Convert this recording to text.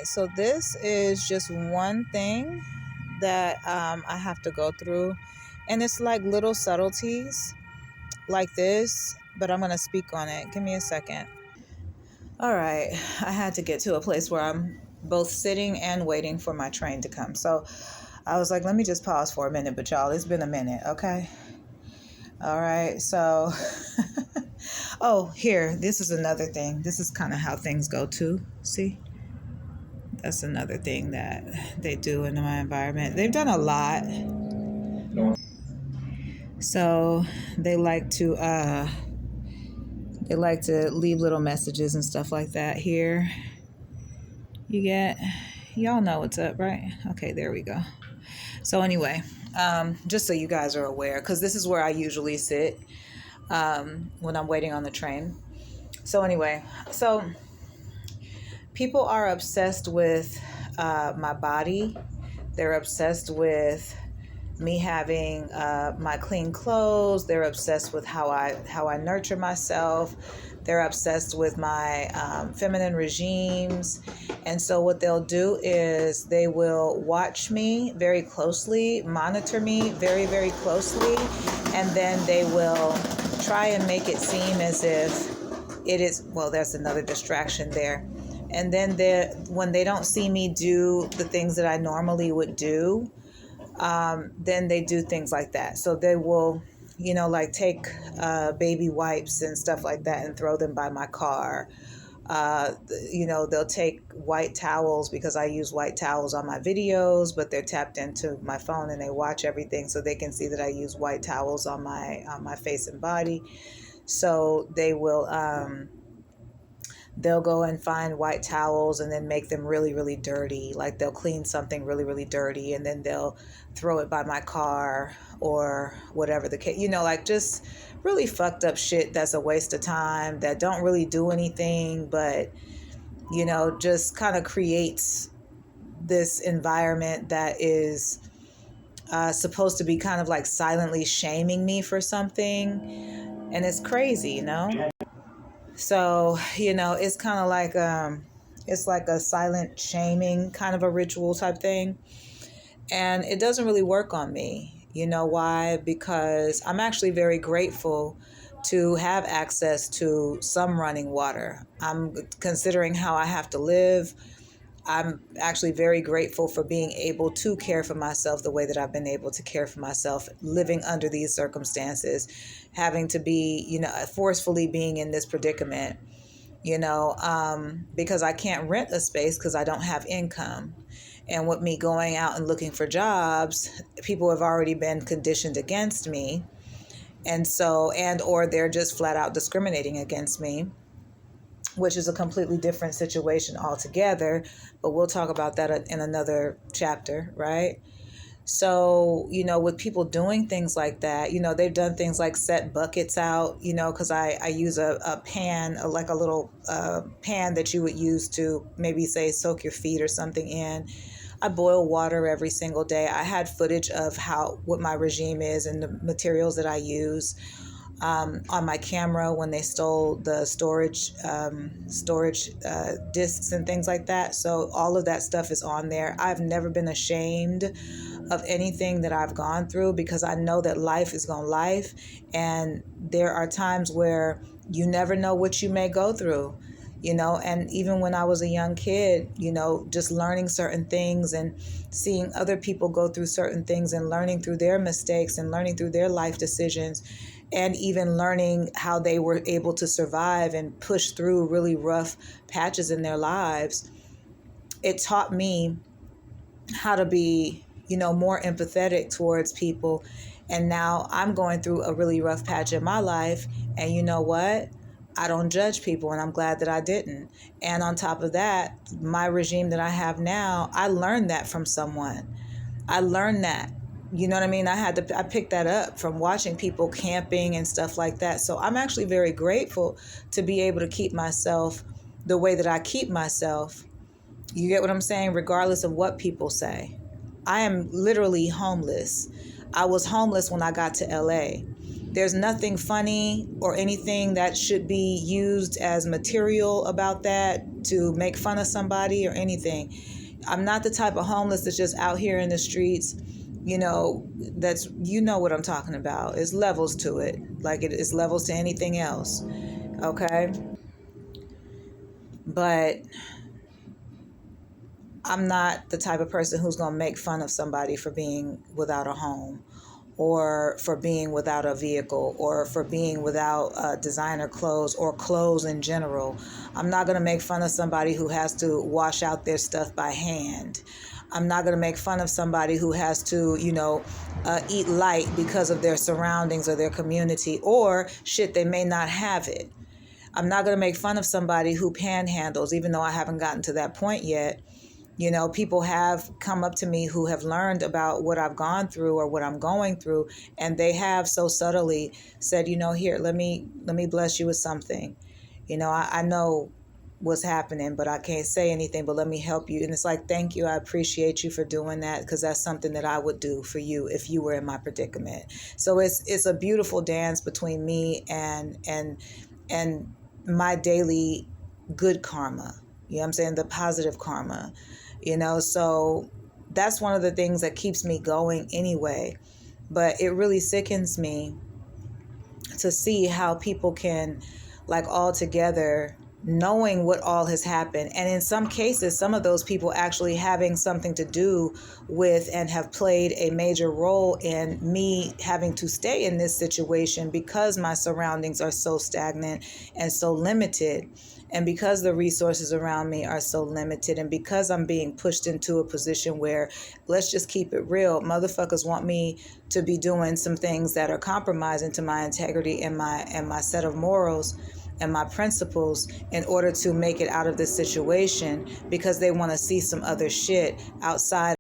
right, so this is just one thing that I have to go through, and it's like little subtleties like this, but I'm going to speak on it. Give me a second. All right, I had to get to a place where I'm both sitting and waiting for my train to come. So I was like, let me just pause for a minute, but y'all, it's been a minute, okay? All right, so, oh, here, this is another thing. This is kind of how things go too, see? That's another thing that they do in my environment. They've done a lot. So they like to leave little messages and stuff like that here. Y'all know what's up, right? Okay, there we go. So anyway, just so you guys are aware, because this is where I usually sit when I'm waiting on the train. So anyway, so people are obsessed with my body. They're obsessed with me having my clean clothes. They're obsessed with how I nurture myself. They're obsessed with my feminine regimes. And so what they'll do is they will watch me very closely, monitor me very, very closely, and then they will try and make it seem as if it is, well, there's another distraction there. And then when they don't see me do the things that I normally would do, then they do things like that. So they will, like take baby wipes and stuff like that and throw them by my car. They'll take white towels because I use white towels on my videos, but they're tapped into my phone and they watch everything so they can see that I use white towels on my face and body. So they will, they'll go and find white towels and then make them really, really dirty. Like they'll clean something really, really dirty and then they'll throw it by my car or whatever the case, like just really fucked up shit that's a waste of time, that don't really do anything, but, just kind of creates this environment that is supposed to be kind of like silently shaming me for something. And it's crazy, So, it's kind of like it's like a silent shaming kind of a ritual type thing. And it doesn't really work on me. You know why? Because I'm actually very grateful to have access to some running water. I'm considering how I have to live. I'm actually very grateful for being able to care for myself the way that I've been able to care for myself, living under these circumstances, having to be, forcefully being in this predicament, because I can't rent a space because I don't have income. And with me going out and looking for jobs, people have already been conditioned against me. And so, or they're just flat out discriminating against me, which is a completely different situation altogether. But we'll talk about that in another chapter, right? So, with people doing things like that, they've done things like set buckets out, because I use a pan, like a little pan that you would use to maybe say soak your feet or something in. I boil water every single day. I had footage of what my regime is and the materials that I use on my camera when they stole the storage discs and things like that. So all of that stuff is on there. I've never been ashamed of anything that I've gone through because I know that life is gonna life, and there are times where you never know what you may go through. And even when I was a young kid, just learning certain things and seeing other people go through certain things and learning through their mistakes and learning through their life decisions, and even learning how they were able to survive and push through really rough patches in their lives. It taught me how to be, more empathetic towards people. And now I'm going through a really rough patch in my life. And you know what? I don't judge people, and I'm glad that I didn't. And on top of that, my regime that I have now, I learned that from someone. I learned that. You know what I mean? I picked that up from watching people camping and stuff like that. So I'm actually very grateful to be able to keep myself the way that I keep myself. You get what I'm saying? Regardless of what people say. I am literally homeless. I was homeless when I got to LA. There's nothing funny or anything that should be used as material about that to make fun of somebody or anything. I'm not the type of homeless that's just out here in the streets, that's, what I'm talking about. It's levels to it. Like it is levels to anything else. Okay. But I'm not the type of person who's going to make fun of somebody for being without a home, or for being without a vehicle, or for being without designer clothes or clothes in general. I'm not going to make fun of somebody who has to wash out their stuff by hand. I'm not going to make fun of somebody who has to, eat light because of their surroundings or their community, or shit, they may not have it. I'm not going to make fun of somebody who panhandles, even though I haven't gotten to that point yet. People have come up to me who have learned about what I've gone through or what I'm going through, and they have so subtly said, here, let me bless you with something. I know what's happening, but I can't say anything, but let me help you. And it's like, thank you. I appreciate you for doing that, because that's something that I would do for you if you were in my predicament. So it's a beautiful dance between me and my daily good karma. You know what I'm saying? The positive karma. So that's one of the things that keeps me going anyway. But it really sickens me to see how people can, like, all together, knowing what all has happened, and in some cases some of those people actually having something to do with and have played a major role in me having to stay in this situation, because my surroundings are so stagnant and so limited, and because the resources around me are so limited, and because I'm being pushed into a position where, let's just keep it real, motherfuckers want me to be doing some things that are compromising to my integrity and my set of morals and my principles, in order to make it out of this situation, because they want to see some other shit outside